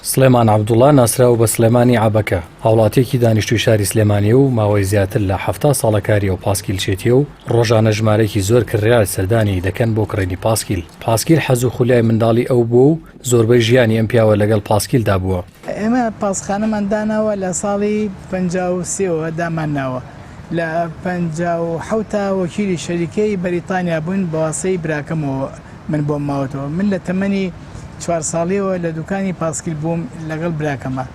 سلێمان عەبدوڵڵا ناسراوە بە سلێمانی عەبەکە، هاوڵاتیەکی دانیشتووی شاری سلێمانیە و ماوەی زیاتر لە 70 ساڵەکاریە و پاسکیلچێتیە و ڕۆژانە ژمارەیەکی زۆر کڕیار سەردانی دەکەن بۆ کڕینی پاسکیل. پاسکیل حەز و خولیای منداڵی ئەو بووە و زۆربەی ژیانی ئەم پیاوە لەگەڵ پاسکیلدا بووە. ئێمە پاسخانەمان داناوە لە ساڵی 53ەوە دامانناوە، لە 57 وەکیلی شەریکەی بەریتانیا بوون بە واسەی براکەمەوە من بۆم ماوەتەوە. من لە تەمەنی 4 ساڵیەوە لە دوکانی پاسکیل بووم لەگەڵ براکەمە.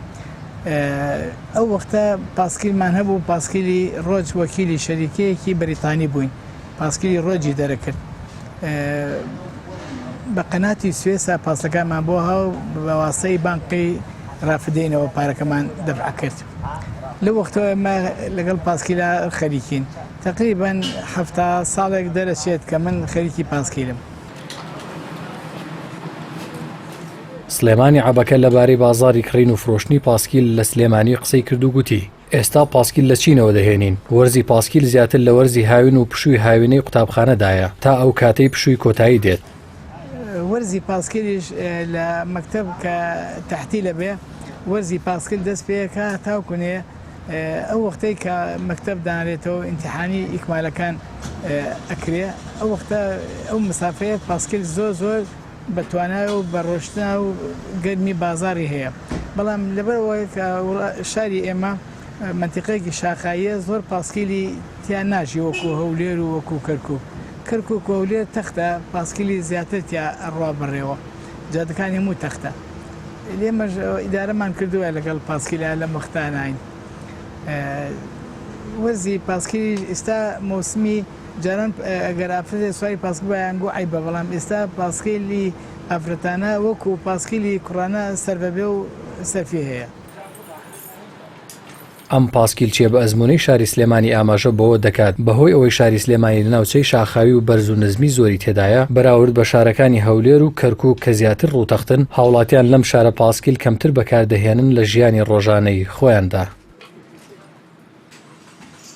ئەو وەختە پاسکیلمان هەبوو، پاسکیلی ڕۆژ وەکیلی شەریکەیەکی بەریتانی بووین، پاسکیلی ڕۆجی دەرەکرد. بە قەناتی سوێسا پاسەکانمان بۆ هاو بە واسەی بانقی ڕافدەینەوە پارەکەمان دەفع کرد. لە وەختەوە ئێمە لەگەڵ پاسکیلا خەریکین. تقریباً 70 ساڵێک دەرەچێت کە من خەریکی پاسکیلم. سلێمانی عەبەکە لەبارەی بازاڕی کڕین و فرۆشتنی پاسکیل لە سلێمانی قسەی کرد و گوتی: ئێستا پاسکیل لە چینەوە دەهێنین. وەرزی پاسکیل زیاتر لە وەرزی هاوین و پشووی هاوینەی قوتابخانەدایە تا ئەو کاتەی پشووی کۆتایی دێت. وەرزی پاسکیلیش لە مەکتەب کە تەحتی لەبێ وەرزی پاسکیل دەست پێەکە تاوکونێ ئەو وەختەی کە مەکتەب دانرێتەوە ئیمتیحانی ئیکمالەکان ئەکرێ، ئەو وەختە ئەو مسافەیە پاسکیل زۆر بەتوانای و بەڕۆشتنا و گەرمی بازاری هەیە. بەڵام لەبەرەوەی کە شاری ئێمە منتیقەیەکی شاخاییە، زۆر پاسکیلی تیان ناژی وەکو هەولێر و وەکو کەرکووک و هەولێر تەختە، پاسکیلی زیاتر تیا ئەڕوا بڕێەوە، جادەکانی هەموو تەختە. لێمەش ئیدارەمان کردووە لەگەڵ پاسکیلە لە مختانین. وەرزی پاسکیلی ئێستا مۆسمی جاران ئەگەر ئافرەتێ سواری پاسکیل بەیانگۆ عیبە، بەڵام ئێستا پاسکیلی ئافرەتانە وەکو پاسکیلی کوڕانە سەربەبێ و سەرفی هەیە. ئەم پاسکیلچێ بە ئەزموونەی شاری سلێمانی ئاماژە بەوە دەکات بەهۆی ئەوەی شاری سلێمانی لە ناوچەی شاخاوی و بەرز و نزمی زۆری تێدایە، بەراورد بە شارەکانی هەولێر و کەرکووک کە زیاتر ڕووتەختن، هاوڵاتیان لەم شارە پاسکیل کەمتر بەکاردەهێنن لە ژیانی ڕۆژانەی خۆیاندا.